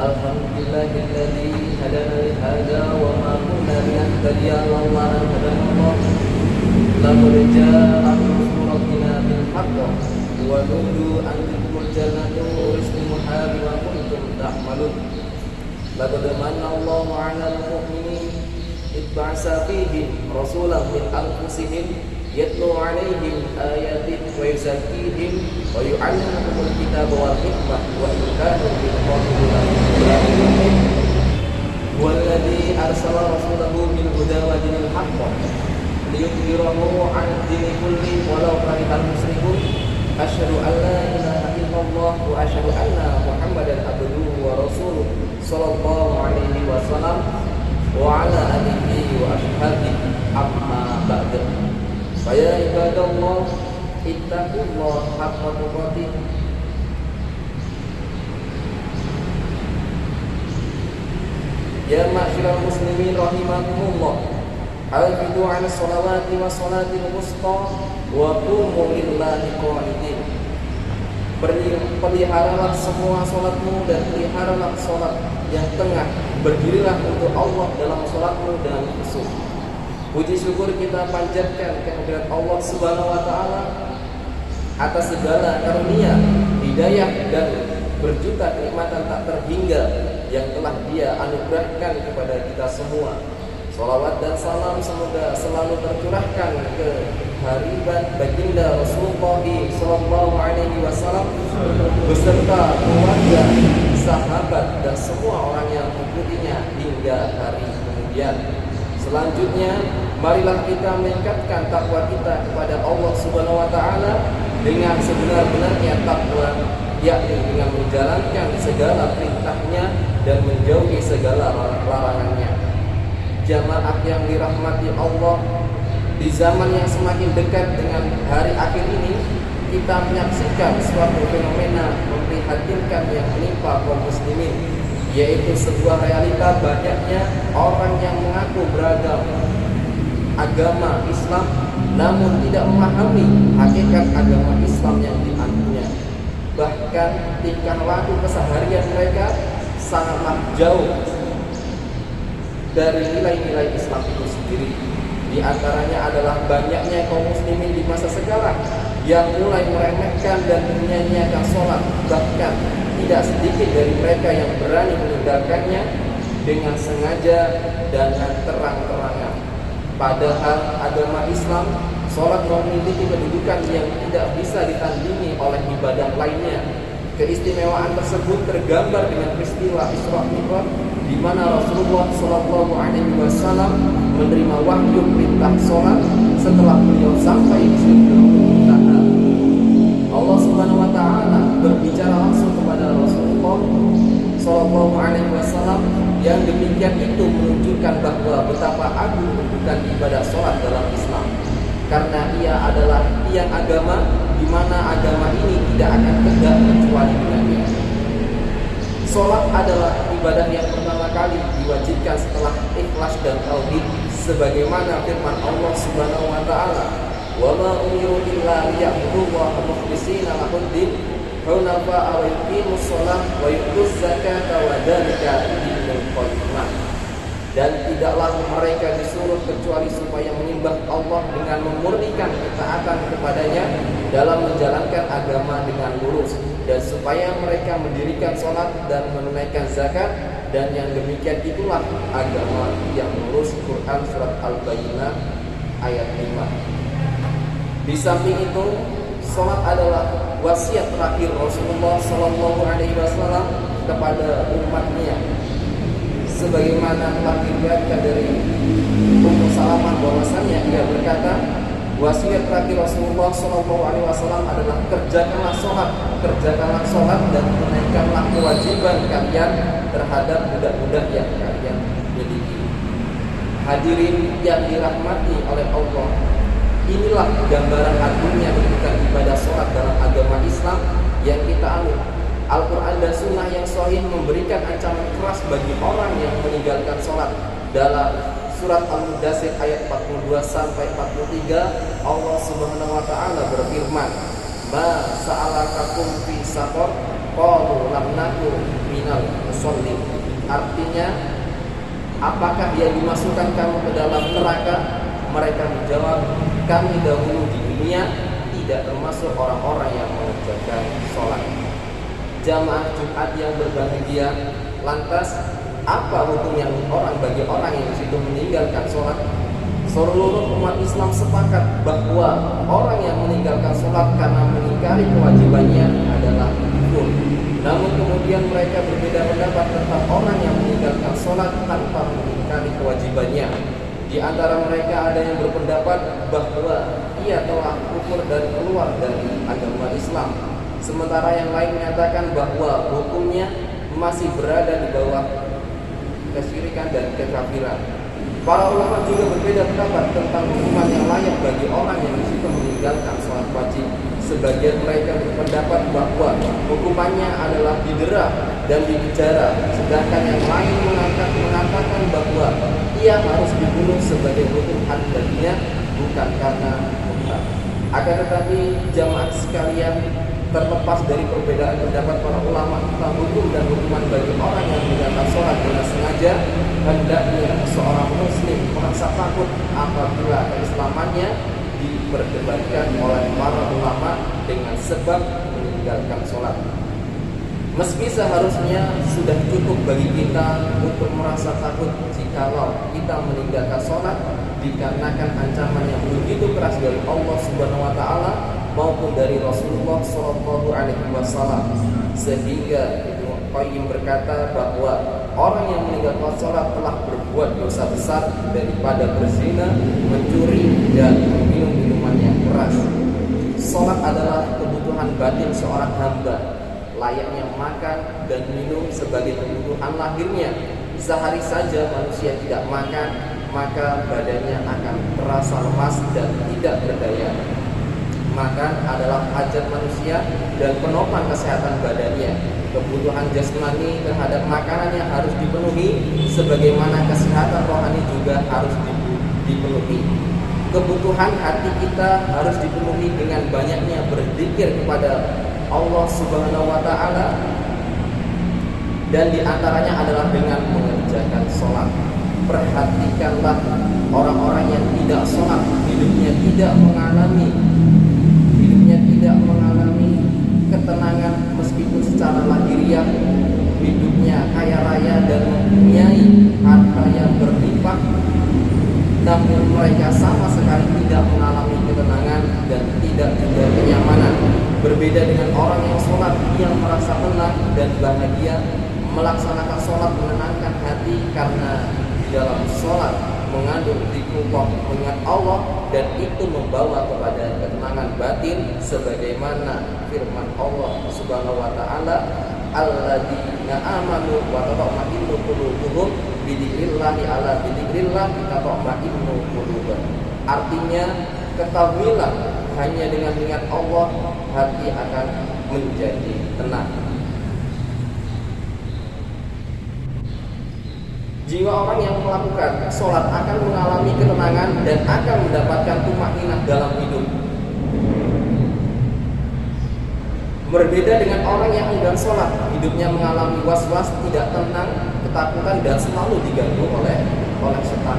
Alhamdulillahilladzi hadana li hadza wa ma kunna linahtadiya laula an hadana Allah. Laqad ja'akum rasuluna bil haqq wa nudu an tudkhulul jannata uristumuha bima kuntum ta'malun. Laqad manna Allahu 'alal mu'minin idh ba'atsa fihim rasulan min anfusihim yatlu 'alaihim ayatihi wa yuzakkihim wa yu'allimuhumul kitaba wal hikmah wa in kanu min qablihi lamin. Walladzi arsala rasulahu bil huda wa dinil haqq liyudhhirahu 'ala ad-dini kullihi walau karihal musyrikun. Asyhadu an la ilaha illallah wa asyhadu anna Muhammadan abduhu wa rasuluh sallallahu alaihi wasallam wa ala alihi wa ashabihi amma ba'du. Faya ibadallah ittaqullaha haqqa tuqatih. Ya ma'syiral muslimin rahimakumullah, hafizu 'ala sholawati wa sholatil wusta wa qumu lillahi qanitin. Peliharalah semua sholatmu dan peliharalah sholat yang tengah. Berdirilah untuk Allah dalam sholatmu dengan khusyuk. Puji syukur kita panjatkan kehadirat Allah Subhanahu wa taala atas segala karunia, hidayah dan berjuta kenikmatan tak terhingga yang telah Dia anugerahkan kepada kita semua. Shalawat dan salam semoga selalu tercurahkan ke hariban baginda Rasulullah sallallahu alaihi wasallam beserta keluarga, sahabat dan semua orang yang mengikutinya hingga hari kemudian. Selanjutnya, marilah kita meningkatkan takwa kita kepada Allah Subhanahu wa taala dengan sebenar-benarnya takwa, yakni dengan menjalankan segala perintahnya dan menjauhi segala larangannya. Jamaah yang dirahmati Allah, di zaman yang semakin dekat dengan hari akhir ini, kita menyaksikan suatu fenomena memprihatinkan yang menimpa kaum muslimin, yaitu sebuah realita banyaknya orang yang mengaku beragam agama Islam namun tidak memahami hakikat agama Islam yang dianutnya. Bahkan tingkah laku keseharian mereka sangatlah jauh dari nilai-nilai Islam itu sendiri. Di antaranya adalah banyaknya kaum muslimin di masa sekarang yang mulai meremehkan dan menyanyiakan sholat. Bahkan tidak sedikit dari mereka yang berani meninggalkannya dengan sengaja dan terang-terangan. Padahal agama Islam, sholat memiliki kedudukan yang tidak bisa ditandingi oleh ibadah lainnya. Keistimewaan tersebut tergambar dengan peristiwa Isra Mi'raj, di mana Rasulullah Shallallahu Alaihi Wasallam menerima wahyu perintah sholat setelah beliau sampai di Sidratul Muntaha. Allah Subhanahu Wa Taala berbicara langsung kepada Rasulullah Shallallahu Alaihi Wasallam, yang demikian itu menunjukkan bahwa betapa agung kedudukan ibadah sholat dalam Islam, karena ia adalah tiang agama, di mana agama ini tidak akan tegak kecuali dengannya. Sholat adalah ibadah yang pertama kali diwajibkan setelah ikhlas dan tauhid, sebagaimana firman Allah Subhanahu wa taala, "Wa ma umiru illa liya'budullaha mukhlishina lahud-din, hunafa'a wa yuqimus shalah wa yutuz zakata wa dzalika dinul qayyimah." Dan tidaklah mereka disuruh kecuali supaya menyembah Allah dengan memurnikan ketaatan kepadanya dalam menjalankan agama dengan lurus, dan supaya mereka mendirikan sholat dan menunaikan zakat, dan yang demikian itulah agama yang lurus. Quran surat Al-Bayyinah ayat 5. Di samping itu, sholat adalah wasiat terakhir Rasulullah Sallallahu Alaihi Wasallam kepada umatnya, sebagaimana telah diriwayatkan dari Ummu Salamah bahwasannya ia berkata, wasiat terakhir Rasulullah Shallallahu Alaihi Wasallam adalah kerjakanlah sholat dan tunaikanlah kewajiban kalian terhadap budak-budak yang kalian miliki. Hadirin yang dirahmati oleh Allah, inilah gambaran agungnya kedudukan ibadah sholat dalam agama Islam yang kita anut. Al-Quran dan Sunnah yang sahih memberikan ancaman keras bagi orang yang meninggalkan sholat. Dalam surat Al-Mudaththir ayat 42 sampai 43, Allah Subhanahu wa taala berfirman, "Ma sa'alakakum fi saqar qalu lam naku minal musallin. Artinya, apakah dia dimasukkan kamu ke dalam neraka? Mereka menjawab, kami dahulu di dunia tidak termasuk orang-orang yang mengerjakan sholat. Jamaah Jumat yang berbahagia, lantas apa hukumnya bagi orang yang di situ meninggalkan sholat? Seluruh umat Islam sepakat bahwa orang yang meninggalkan sholat karena mengingkari kewajibannya adalah kufur. Namun kemudian mereka berbeda pendapat tentang orang yang meninggalkan sholat tanpa mengingkari kewajibannya. Di antara mereka ada yang berpendapat bahwa ia telah kufur dan keluar dari agama Islam. Sementara yang lain menyatakan bahwa hukumnya masih berada di bawah kesyirikan dan kekafiran. Para ulama juga berbeda pendapat tentang hukuman yang layak bagi orang yang di situ meninggalkan sholat wajib. Sebagian mereka berpendapat bahwa hukumannya adalah didera dan dipenjara, sedangkan yang lain mengatakan bahwa ia harus dibunuh sebagai hukum had baginya, bukan karena hutang. Akan tetapi jamaah sekalian, terlepas dari perbedaan pendapat para ulama tentang hukum dan hukuman bagi orang yang meninggalkan sholat dengan sengaja, hendaknya seorang muslim merasa takut apabila keislamannya diperdebatkan oleh para ulama dengan sebab meninggalkan sholat. Meski seharusnya sudah cukup bagi kita untuk merasa takut jikalau kita meninggalkan sholat dikarenakan ancaman yang begitu keras dari Allah Subhanahu wa Ta'ala maupun dari Rasulullah Shallallahu Alaihi Wasallam, sehingga Ibnu Qayyim berkata bahwa orang yang meninggalkan sholat telah berbuat dosa besar daripada berzina, mencuri, dan meminum minuman yang keras. Sholat adalah kebutuhan batin seorang hamba, layaknya makan dan minum sebagai kebutuhan lahirnya. Sehari saja manusia tidak makan, maka badannya akan terasa lemas dan tidak berdaya. Makan adalah hajat manusia dan penopang kesehatan badannya. Kebutuhan jasmani terhadap makanannya harus dipenuhi, sebagaimana kesehatan rohani juga harus dipenuhi. Kebutuhan hati kita harus dipenuhi dengan banyaknya berzikir kepada Allah Subhanahu wa Ta'ala, dan diantaranya adalah dengan mengerjakan sholat. Perhatikanlah orang-orang yang tidak sholat, hidupnya tidak mengalami ketenangan meskipun secara lahiriah hidupnya kaya raya dan mempunyai harta yang berlimpah, namun mereka sama sekali tidak mengalami ketenangan dan tidak juga kenyamanan. Berbeda dengan orang yang sholat, yang merasa tenang dan bahagia. Melaksanakan sholat menenangkan hati karena di dalam sholat mengandung zikrullah, mengingat Allah, dan itu membawa kepada ketenangan batin, sebagaimana firman Allah Subhanahu wa Ta'ala, alladzina amanu wa tatma'innu qulubuhum bidzikrillahi ala bidzikrillah tatma'innu qulub. Artinya, ketahuilah hanya dengan ingat Allah hati akan menjadi tenang. Jiwa orang yang melakukan sholat akan mengalami ketenangan dan akan mendapatkan tumakninah dalam hidup. Berbeda dengan orang yang enggan sholat, hidupnya mengalami was-was, tidak tenang, ketakutan, dan selalu diganggu oleh setan.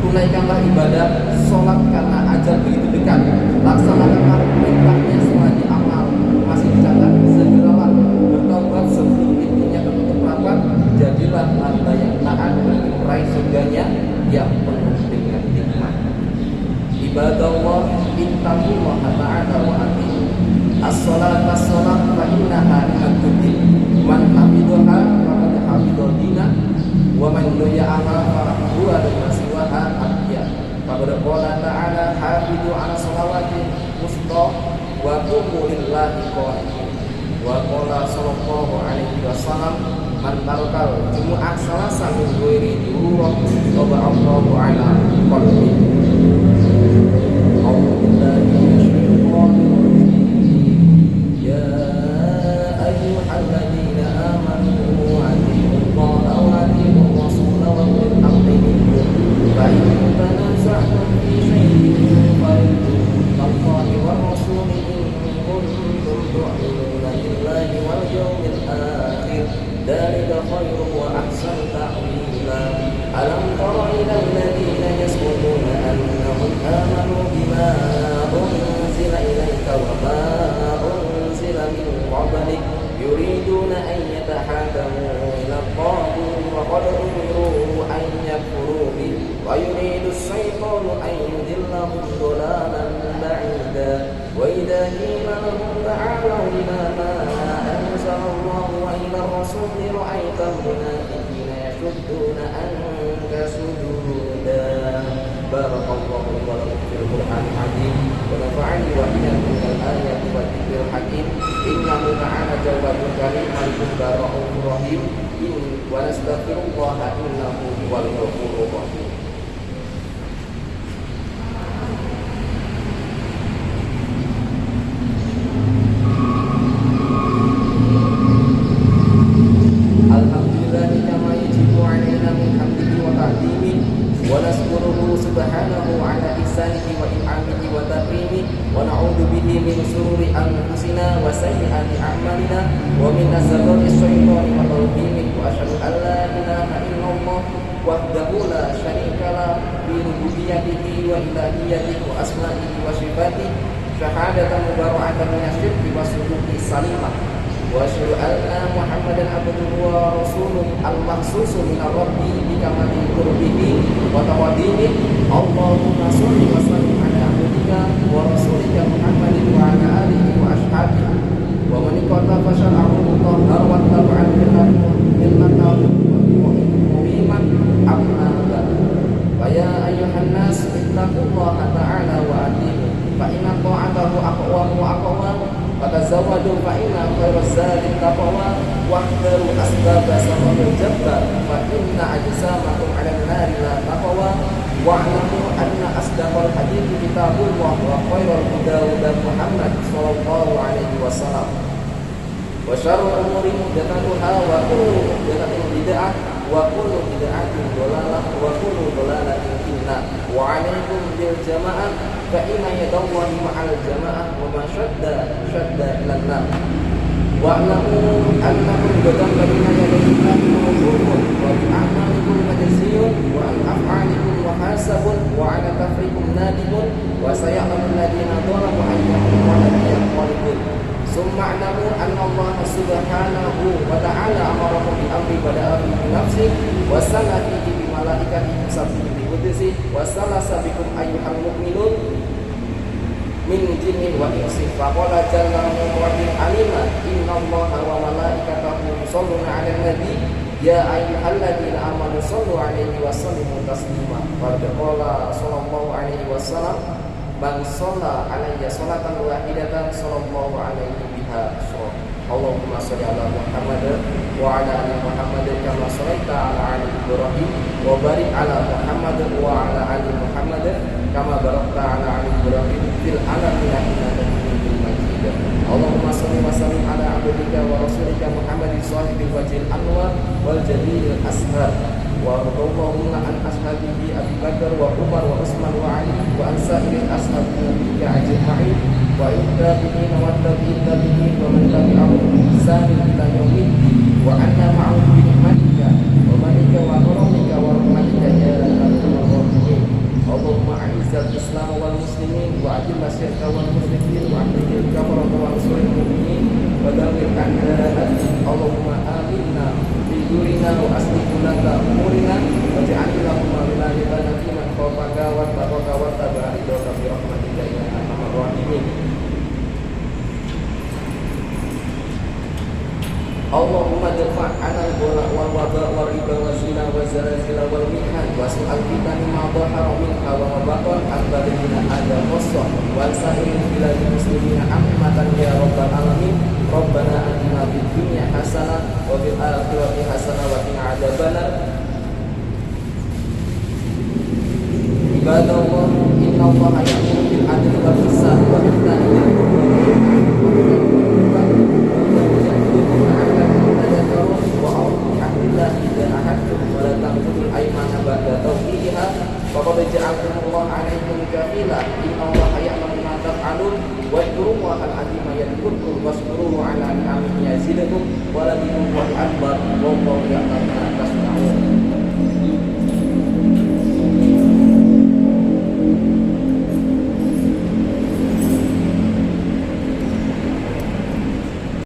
Tunaikanlah ibadah sholat karena ajal begitu dekat. Laksanakanlah perintahnya selagi amal masih dicatat. Segeralah bertaubat sebelum pintunya tertutup rapat. Jadilah hamba yang taat ingin meraih surganya yang penuh dengan nikmat. Ibadallah, ittaqullah ta'ala wa ati'u. As-salat fa innaha imaduddin. Man hafidhaha faqad hafidhad dinah wa man daya'aha fahuwa bimasiwaha abdiya. Faqad qala ta'ala hafidhu 'ala shalawati wusta wa qumu lillahi qanitin. Wa qala sallallahu alaihi wasallam, man tarakal jumu'ah salasa min ghairi dururah wa Allahu ala qalbi. Ya ayyuhalladzina amanu atiiullaha wa atiiur rasula wa ulil amri minkum fa in tanaza'tum fi shay'in farudduhu war rasuli in kuntum tu'minuna billahi wal yawmil akhir ذلك خير وأحسن تأويلا ألم تر إلى الذين يزعمون أنهم آمنوا بما أنزل إليك وما أنزل من قبلك يريدون أن يتحاكموا إلى الطاغوت وقد أمروا أن يكفروا به ويريد الشيطان أن يضلهم ضلالا بعيدا وإذا قيل لهم تعالوا إلى ما أنزل الله وإلى الرسول رأيت المنافقين يصدون عنك صدودا. بارك الله لي ولكم في القرآن العظيم ونفعني وإياكم بالآيات والذكر الحكيم إنه تعالى تواب كريم ملك رؤوف رحيم ونستغفر الله إنه هو الغفور الرحيم. Subhanahu ala ihsanihi wa in'amihi wa takrimihi wa na'udzu bihi min shururi anfusina wa sayyiati a'malina wa min nazghati syaitani wa tawbihim wa asyhadu an la ilaha illallah wahdahu la syarika lah bi rububiyyatihi wa ilahiyyatihi wa asma'ihi wa sifatihi syahadatan mubarakatan min asyirki wa suduqi salimah wa asyhadu anna Muhammadan abduhu wa rasuluhu al-mahsusu min rabbi bi kamali qurbihi wa tawaddihi. Allahumma sholli wa sallim ala abdika wa rasulika Muhammadin wa ala alihi wa ashabihi wa man ittaba syara'ahu tahhar wa tabi'a millatahu mu'minan amma ba'du. Wa ya ayyuhan nas ittaqullaha ta'ala wa atii'u fa inna ta'atahu aqwam wa aqwam fatazawwadu fa inna khairaz zadi taqwa wahdharu asbab sababil jabbar fa inna ajsamakum 'ala an-nari la taqwa wa'lamu anna asdaqal hadithi kitabullah wa khairal huda huda Muhammad sallallahu alaihi wasallam wa syarrul umuri muhdatsatuha wa kullu muhdatsatin bid'ah wa kullu bid'atin dhalalah wa kullu dhalalatin finnar wa 'alaikum bil jamaah fa inna yadallahi ma'al jamaah wa ma shadda ila nar wa'lamu annakum baina yadayillahi mawqufun wa bi a'malikum majziyun wa an af'alikum muhasabun wa 'ala tafrikum nadibun wa sayalamu alladhina dhalamu ayyahum qalbun summa a'lamu anna Allah subhanahu wa ta'ala amarakum bi amri bada'a bi nafsi wa sanatihi bi malaikatihi musabbihin bi qudsi wa salasa bikum ayyuhal mu'minun min jinnin wa insin faqala jalla wa alima inna Allaha wa malaikatahu yusholluna 'alan nabi ya ayyuhalladzina amanu shollu 'alaihi wa sallimu taslima. Qala sallallahu alaihi wasallam man shalla 'alayya sholatan wahidatan sallallahu alaihi biha asyra. Allahumma sholli ala Muhammad wa ala ali Muhammad kama shallaita ala ali Ibrahim wa barik ala Muhammad wa ala ali Muhammad kama barakta ala ali Ibrahim fil alamin innaka Hamidum Majid. Allahumma sholli wa sallim ala abdika wa rasulika Muhammadin sahibil wajhil anwar wal jalil ashar wa radhiyallahu an ashabihi Abu Bakar wa Umar wa Utsman wa Ali wa an sa'iril ashabi nabiyika ajma'in wa tabi'in wa tabi'in wa man tabi'ahum bi ihsan ila yaumiddin wa anna ma'ahum bi ni'matika wa manika wa karamika wa rahmatika ya arhamar rahimin. Allahumma a'izzal islam wal muslimin wa adil asyirka wal musyrikin wa ahlil kafarah wa ansuril mu'minin wa dawil a'da'ad. Allahumma aminna fi durina wa aslih lana umurina waj'al lahumma wilayatana fi man khafaka wa taqaka wa tabaridaka bi rahmatika ya arhamar rahimin. Allahumma dafa' 'anil bala wal waba wal riba wa zina wa zalazil wal mihan wa su'al fitani ma dhahara minha wa ma batan al-badina ada qassa wal sa'il bilal muslimina ammatan ya rabbal alamin. Rabbana atina fid dunya hasanah wa fil akhirati hasanah wa qina adzabannar. Ibadallah innallaha ya'muru bil 'adli wal ihsan wa ita'i dzil qurba Faqad ja'altumullah 'alaikum kafila innallaha ya'lamu ma taf'alun taf'alun wa yadhkurullaha al-'azima yadhkurkum washkuruhu 'ala ni'amihi yazidkum wa la dzikrullahi akbar wallahu ya'lamu ma tasna'un.